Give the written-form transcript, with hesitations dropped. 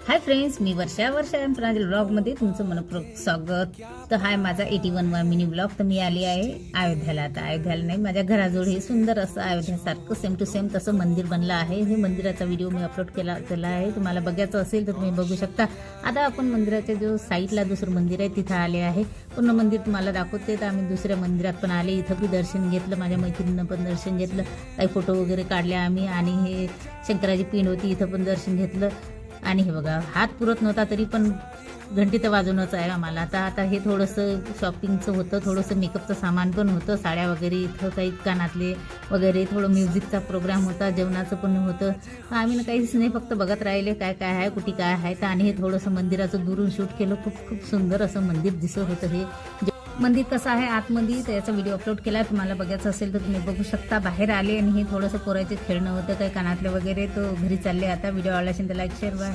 Hi friends, मी वर्षा माझ्या ब्लॉगमध्ये तुमचं मनपूर्वक स्वागत. तर हाय माझा 81वा मिनी ब्लॉग. तर मी आली आहे अयोध्याला. आता अयोध्याला नाही, माझ्या घराजवळ हे सुंदर असं अयोध्यासारखं सेम टू सेम तसं मंदिर बनलं आहे. हे मंदिराचा व्हिडिओ मी अपलोड केला आहे. तुम्हाला बघायचं असेल तर तुम्ही बघू शकता. आता आपण मंदिराच्या जो साईडला दुसरं मंदिर आहे तिथं आले आहे. पूर्ण मंदिर तुम्हाला दाखवते. तर आम्ही दुसऱ्या मंदिरात पण आले. इथं बी दर्शन घेतलं, माझ्या मैत्रिणीनं पण दर्शन घेतलं, काही फोटो वगैरे काढले आम्ही. आणि हे शंकराची पिंड होती, इथं पण दर्शन घेतलं. आणि हे बघा, हात पुरत नव्हता तरी पण घंटी तर वाजवणंच आहे आम्हाला. आता हे थोडंसं शॉपिंगचं होतं, थोडंसं मेकअपचं सामान पण होतं, साड्या वगैरे, इथं काही कानातले वगैरे, थोडं म्युझिकचा प्रोग्राम होता, जेवणाचं पण होतं. आम्ही ना काहीच नाही, फक्त बघत राहिले काय काय आहे, कुठे काय आहे. तर आणि हे थोडंसं मंदिराचं दुरून शूट केलं. खूप सुंदर असं मंदिर दिसत होतं. हे मंदिर कसं आहे आतमध्ये, तर याचा व्हिडिओ अपलोड केला. तुम्हाला बघायचं असेल तर तुम्ही बघू शकता. बाहेर आले आणि हे थोडंसं पोरायचे खेळणं होतं, काही कानातले वगैरे. तो घरी चालले. आता व्हिडिओ आवडला असेल तर लाईक शेअर बाय.